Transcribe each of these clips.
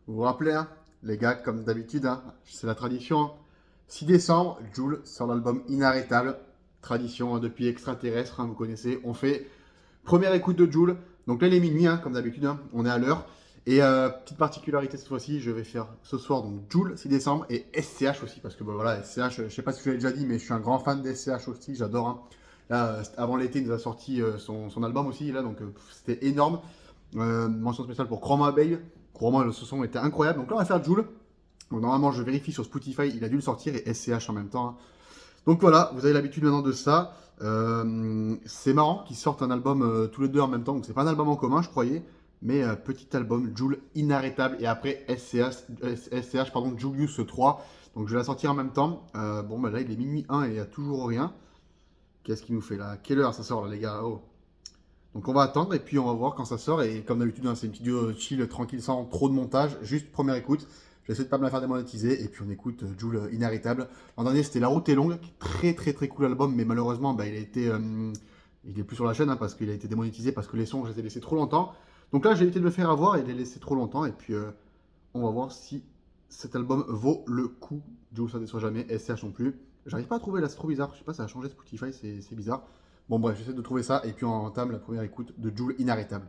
Vous vous rappelez, hein, les gars, comme d'habitude, hein, c'est la tradition, hein. 6 décembre, Jul sort l'album Inarrêtable. Tradition, hein, depuis Extraterrestre, hein, vous connaissez. On fait première écoute de Jul. Donc là, il est minuit, hein, comme d'habitude, hein, on est à l'heure. Et petite particularité cette fois-ci, je vais faire ce soir donc Jul 6 décembre et SCH aussi. Parce que bon, voilà, SCH, je sais pas si je l'ai déjà dit, mais je suis un grand fan de SCH aussi, j'adore, hein. Là, avant l'été, il nous a sorti son album aussi, là, donc c'était énorme. Mention spéciale pour Chroma Babe. Chroma, ce son était incroyable. Donc là, on va faire Jul. Donc normalement, je vérifie sur Spotify, il a dû le sortir et SCH en même temps, hein. Donc voilà, vous avez l'habitude maintenant de ça. C'est marrant qu'ils sortent un album tous les deux en même temps. Donc c'est pas un album en commun, je croyais. Mais petit album, Jul Inarrêtable. Et après SCH pardon, Julius 3. Donc je vais la sortir en même temps. Bon, bah là, il est minuit 1 et il n'y a toujours rien. Qu'est-ce qu'il nous fait là? Quelle heure ça sort là, les gars? Oh. Donc on va attendre et puis on va voir quand ça sort. Et comme d'habitude, hein, c'est une vidéo chill, tranquille, sans trop de montage. Juste première écoute. J'essaie de pas me la faire démonétiser. Et puis on écoute Jul Inarrêtable. L'an dernier, c'était La Route est longue. Très très très cool album. Mais malheureusement, bah, il est plus sur la chaîne, hein, parce qu'il a été démonétisé. Parce que les sons, je les ai laissés trop longtemps. Donc là, j'ai évité de me faire avoir et de les laisser trop longtemps. Et puis on va voir si cet album vaut le coup. Jul, ça ne déçoit jamais. SCH non plus. J'arrive pas à trouver là, c'est trop bizarre. Je sais pas, ça a changé Spotify, c'est bizarre. Bon bref, j'essaie de trouver ça et puis on entame la première écoute de Jul Inarrêtable.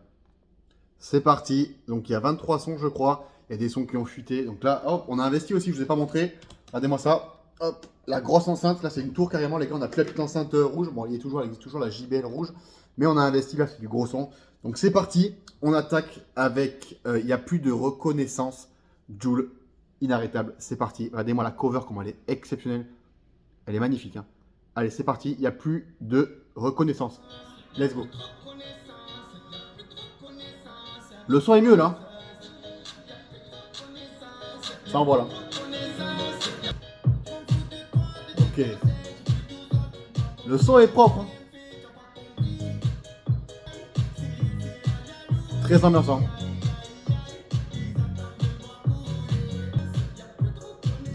C'est parti. Donc il y a 23 sons je crois. Il y a des sons qui ont fuité. Donc là, hop, on a investi aussi, je vous ai pas montré. Regardez-moi ça. Hop, la grosse enceinte. Là c'est une tour carrément les gars. On a plus la petite enceinte rouge. Bon, elle existe toujours la JBL rouge. Mais on a investi là, c'est du gros son. Donc c'est parti. On attaque avec, il n'y a plus de reconnaissance. Jul Inarrêtable. C'est parti. Regardez-moi la cover, comment elle est exceptionnelle. Elle est magnifique, hein. Allez, c'est parti. Il n'y a plus de reconnaissance. Let's go. Le son est mieux là. Ça envoie là. Ok. Le son est propre, hein. Très ambiançant.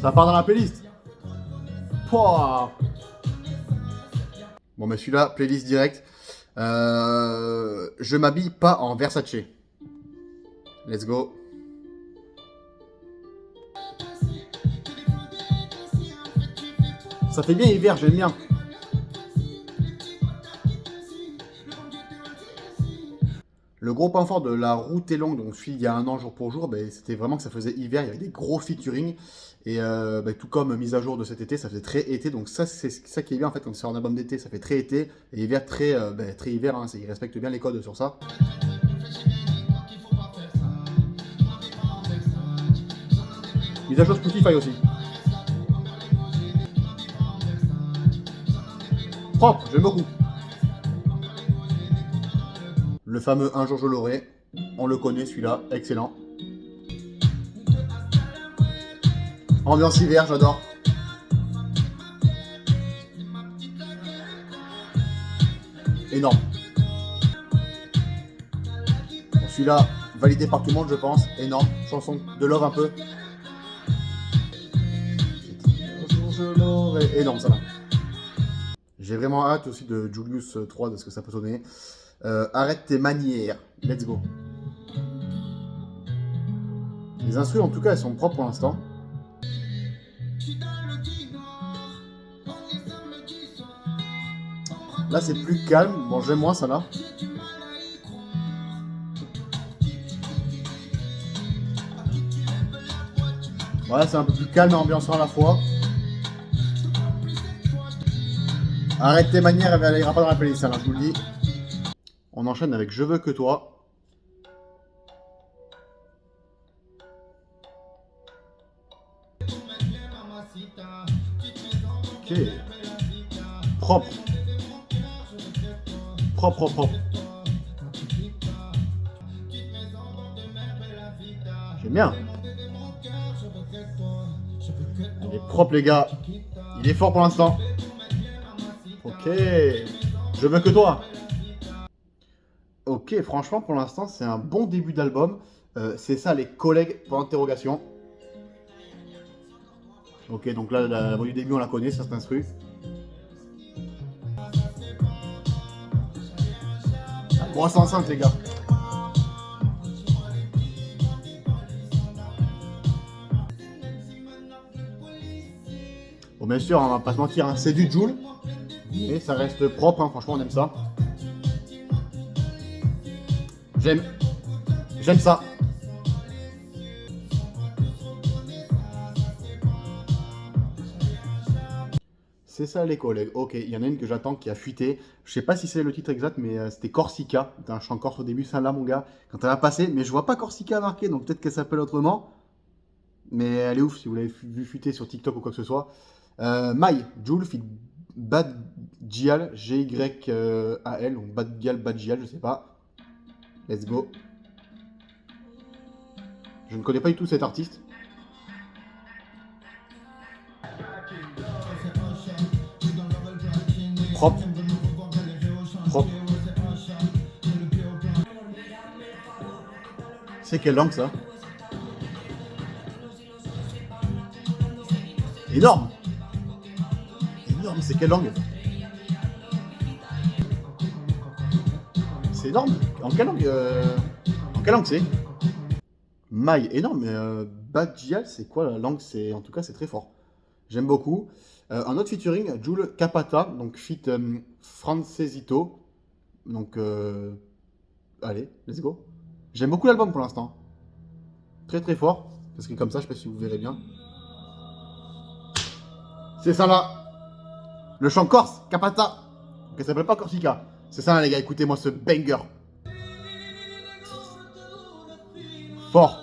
Ça part dans la playlist. Pouah. Bon, mais celui-là, playlist direct. Je m'habille pas en Versace. Let's go. Ça fait bien hiver, j'aime bien. Le gros point fort de La Route est longue, donc celui il y a un an jour pour jour, ben, c'était vraiment que ça faisait hiver, il y avait des gros featuring. Et ben, tout comme mise à jour de cet été, ça faisait très été. Donc ça, c'est ça qui est bien en fait quand c'est un album d'été, ça fait très été. Et hiver, très hiver, hein, il respecte bien les codes sur ça. Mise à jour Spotify aussi. Propre, j'aime beaucoup. Le fameux Un jour je l'aurai, on le connaît celui-là, excellent. Ambiance hiver, j'adore. Énorme. Bon, celui-là, validé par tout le monde, je pense. Énorme. Chanson de love un peu. Énorme, ça va. J'ai vraiment hâte aussi de Julius 3, de ce que ça peut donner. Arrête tes manières. Let's go. Les instruments, en tout cas, elles sont propres pour l'instant. Là, c'est plus calme. Bon, j'aime moins ça là. Voilà, c'est un peu plus calme et ambiançant à la fois. Arrête tes manières, elle ira pas dans la playlist, là, je vous le dis. On enchaîne avec Je veux que toi. Ok. Propre. Propre, propre. J'aime bien. Il est propre, les gars. Il est fort pour l'instant. Ok. Je veux que toi. Ok, franchement, pour l'instant, c'est un bon début d'album. C'est ça, les collègues, pour l'interrogation. Ok, donc là, la voix du début, on la connaît, ça, c'est instru. Grosse enceinte, les gars. bien sûr, on va pas se mentir, hein, c'est du Joule. Et ça reste propre, hein, franchement, on aime ça. J'aime ça. C'est ça les collègues. Ok, il y en a une que j'attends qui a fuité. Je sais pas si c'est le titre exact, mais c'était Corsica. C'était un chant corse au début, ça là mon gars. Quand elle a passé, mais je vois pas Corsica marqué, donc peut-être qu'elle s'appelle autrement. Mais elle est ouf si vous l'avez vu fuiter sur TikTok ou quoi que ce soit. Mai, Joule fit Bad Gial, G-Y-A-L, donc Bad Gial, Bad Gial, je sais pas. Let's go. Je ne connais pas du tout cet artiste. Propre. Propre. C'est quelle langue ça? Énorme. Énorme, c'est quelle langue? C'est énorme. En quelle langue c'est? Maï, énorme. Badjial, c'est quoi la langue? C'est en tout cas c'est très fort. J'aime beaucoup. Un autre featuring, Joule Capata, donc feat Francesito. Donc allez, let's go. J'aime beaucoup l'album pour l'instant. Très très fort. Parce que comme ça, je sais pas si vous verrez bien. C'est ça là. Le chant corse, Capata. Donc elle s'appelle pas Corsica. C'est ça là, les gars, écoutez-moi ce banger. Fort.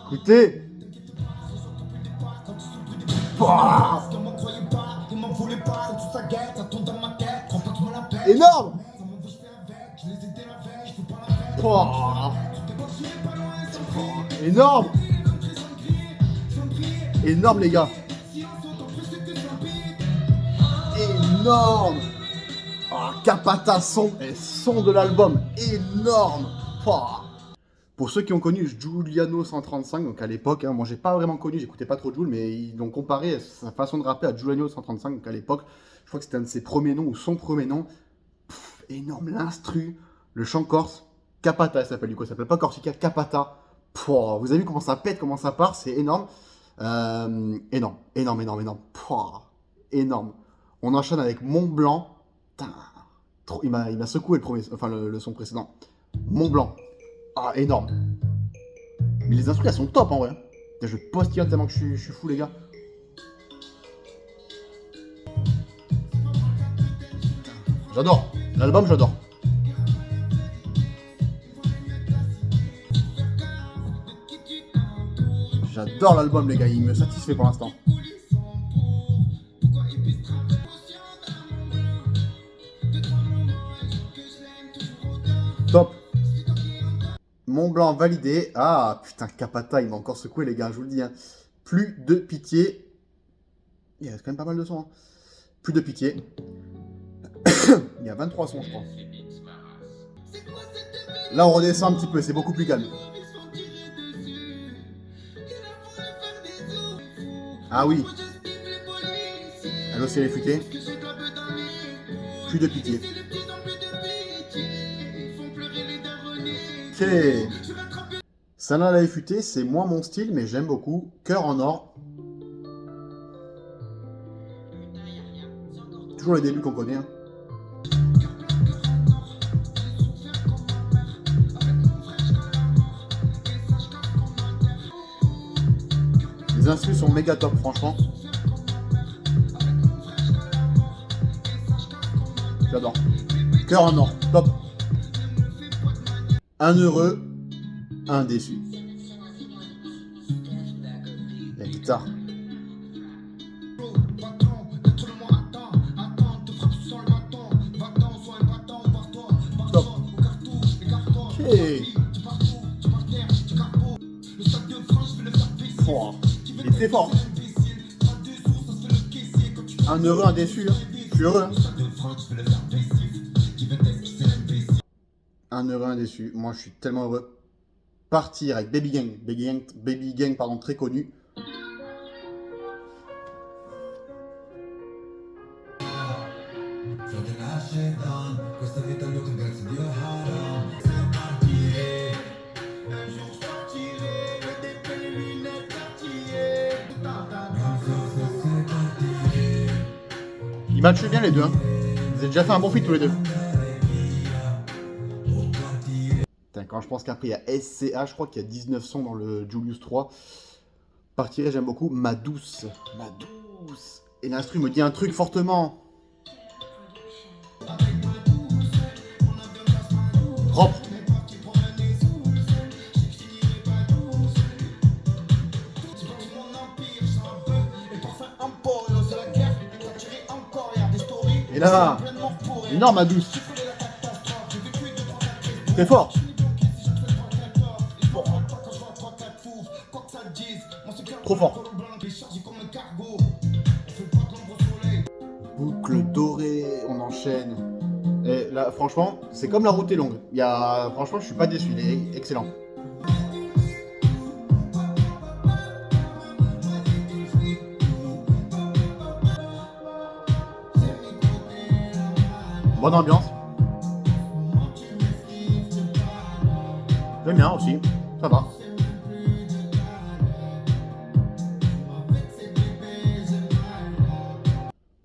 Écoutez. Pouah. Énorme. Pouah. Énorme. Énorme les gars. Énorme. Oh, Capata son de l'album. Énorme. Pouah. Pour ceux qui ont connu Giuliano 135, donc à l'époque, hein, moi j'ai pas vraiment connu, j'écoutais pas trop Jul, mais ils l'ont comparé sa façon de rapper à Giuliano 135, donc à l'époque, je crois que c'était un de ses premiers noms ou son premier nom. Pff, énorme, l'instru, le chant corse, Capata, il s'appelle du coup, ça s'appelle pas Corsica, Capata. Pouah, vous avez vu comment ça pète, comment ça part, c'est énorme. Énorme, énorme, énorme, énorme. Pouah, énorme. On enchaîne avec Mont Blanc. Putain, il m'a secoué le premier, enfin le son précédent. Mont Blanc. Ah, énorme. Mais les instruments, elles sont top en vrai. Putain, je postillonne tellement que je suis fou, les gars. J'adore. L'album, j'adore. J'adore l'album, les gars. Il me satisfait pour l'instant. Top. Mont Blanc validé. Ah, putain, Capata, il m'a encore secoué, les gars, je vous le dis. Hein. Plus de pitié. Il reste quand même pas mal de sons. Hein. Plus de pitié. Il y a 23 sons, je crois. Là, on redescend un petit peu, c'est beaucoup plus calme. Ah oui. Elle aussi, elle est futée. Plus de pitié. Ok. Sana la futée, c'est moins mon style, mais j'aime beaucoup. Cœur en or. Toujours les débuts qu'on connaît. Hein. Les instrus sont méga top, franchement. J'adore. Cœur en or, top. Un heureux, un déçu. La guitare. Top. Ok. Oh, il est très fort. Un heureux, un déçu. Hein. Je suis heureux. Hein. Un heureux, un déçu. Moi, je suis tellement heureux. Partir avec Baby Gang. Baby Gang, pardon, très connu. Ils matchent bien les deux. Hein. Ils ont déjà fait un bon feat tous les deux. Putain, quand je pense qu'après il y a SCA, je crois qu'il y a 19 sons dans le Julius 3. Partirait, j'aime beaucoup. Ma douce. Ma douce. Et l'instru me dit un truc fortement. Propre. Et là, énorme ma douce. Très fort. Trop fort. Boucle dorée, on enchaîne. Et là, franchement, c'est comme la route est longue. Franchement, je suis pas déçu, il est excellent. Bonne ambiance. J'aime bien aussi, ça va.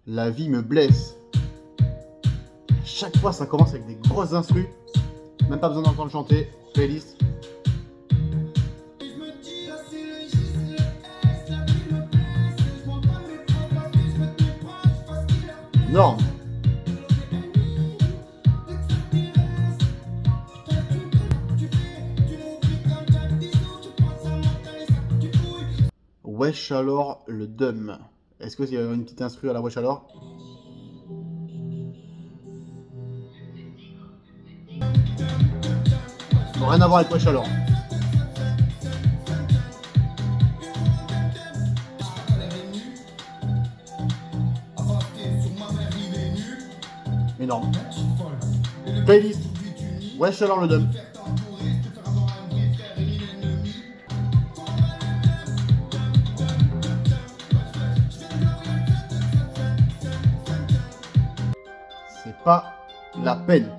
La vie me blesse. Chaque fois, ça commence avec des grosses instrus. Même pas besoin d'entendre chanter. Playlist. Énorme. Wesh alors le dum. Est-ce qu'il y a une petite instru à la wesh alors? Rien à voir avec wesh alors. Énorme. Playlist. Wesh alors le dum. C'est pas la peine.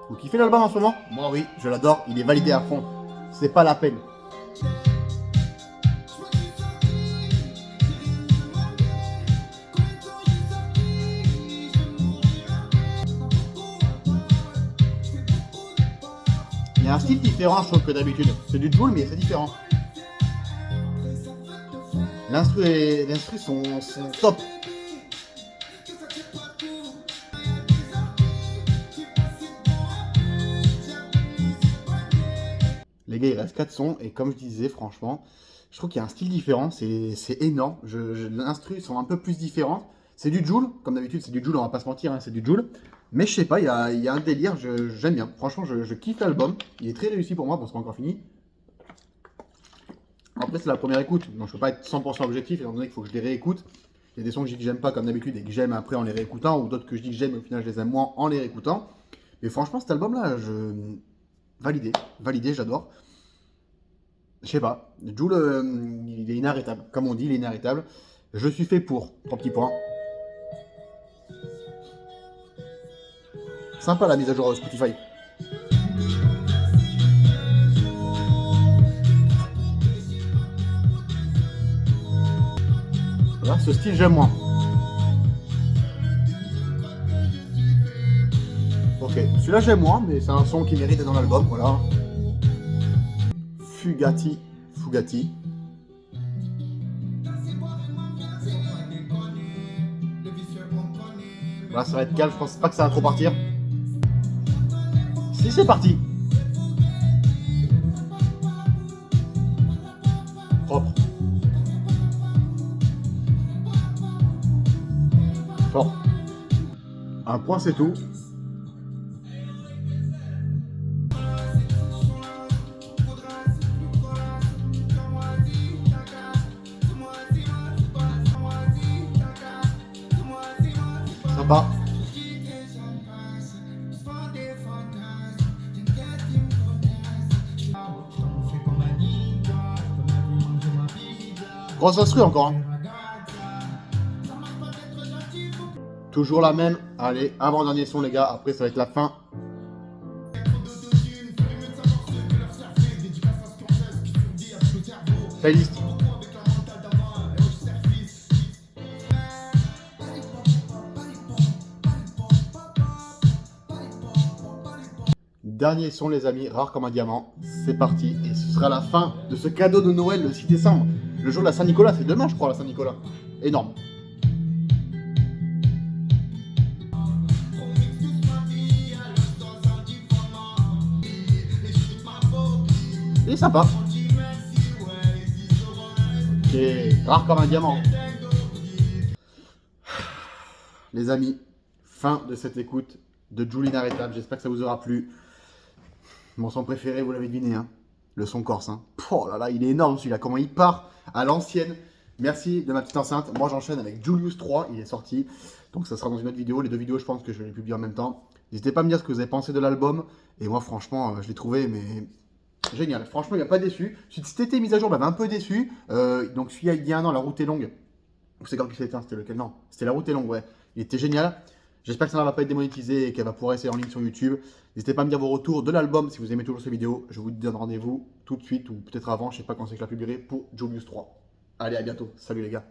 Vous kiffez l'album en ce moment? Moi oui, je l'adore, il est validé à fond. C'est pas la peine. Il y a un style différent, je trouve, que d'habitude. C'est du Jul, mais c'est différent. L'instru sont top. Les gars, il reste 4 sons, et comme je disais, franchement, je trouve qu'il y a un style différent, c'est énorme. L'instru sont un peu plus différentes. C'est du Jul, comme d'habitude, c'est du Jul, on va pas se mentir, hein, c'est du Jul. Mais je sais pas, il y a un délire, j'aime bien. Franchement, je kiffe l'album. Il est très réussi pour moi, bon, c'est pas encore fini. Après, c'est la première écoute, donc je peux pas être 100% objectif, étant donné qu'il faut que je les réécoute. Il y a des sons que je dis que j'aime pas, comme d'habitude, et que j'aime après en les réécoutant, ou d'autres que je dis que j'aime, et au final, je les aime moins en les réécoutant. Mais franchement, cet album-là, validé, j'adore. Je sais pas, Jul, il est inarrêtable. Comme on dit, il est inarrêtable. Je suis fait pour. 3 petits points. Sympa la mise à jour de Spotify. Voilà, ce style, j'aime moins. Ok, celui-là, j'aime moins, mais c'est un son qui mérite d'être dans l'album, voilà. Fugati. Voilà, ça va être calme, je pense pas que ça va trop partir. Si, c'est parti. Propre. Fort. Un point, c'est tout. Sympa. Grosse instru encore. Hein. Toujours la même. Allez, avant-dernier son les gars. Après ça va être la fin. Playlist. Dernier son les amis, rare comme un diamant. C'est parti. Et ce sera la fin de ce cadeau de Noël le 6 décembre. Le jour de la Saint-Nicolas, c'est demain je crois la Saint-Nicolas. Énorme. Il est sympa. Ok, rare comme un diamant. Les amis, fin de cette écoute de Jul Inarrêtable. J'espère que ça vous aura plu. Mon son préféré, vous l'avez deviné, hein, le son corse. Hein. Oh là là, il est énorme celui-là. Comment il part à l'ancienne. Merci de ma petite enceinte. Moi, j'enchaîne avec Julius 3. Il est sorti. Donc, ça sera dans une autre vidéo. Les deux vidéos, je pense que je vais les publier en même temps. N'hésitez pas à me dire ce que vous avez pensé de l'album. Et moi, franchement, je l'ai trouvé, mais génial. Franchement, il m'a pas déçu. Si c'était mise à jour, il m'avait un peu déçu. Donc, celui-là, il y a un an, La Route est longue. C'est quand il s'est éteint, c'était lequel? Non, c'était La Route est longue, ouais. Il était génial. J'espère que ça ne va pas être démonétisé et qu'elle va pouvoir rester en ligne sur YouTube. N'hésitez pas à me dire vos retours de l'album si vous aimez toujours ces vidéos. Je vous donne rendez-vous tout de suite ou peut-être avant, je ne sais pas quand c'est que je la publierai pour Julius 3. Allez, à bientôt. Salut les gars.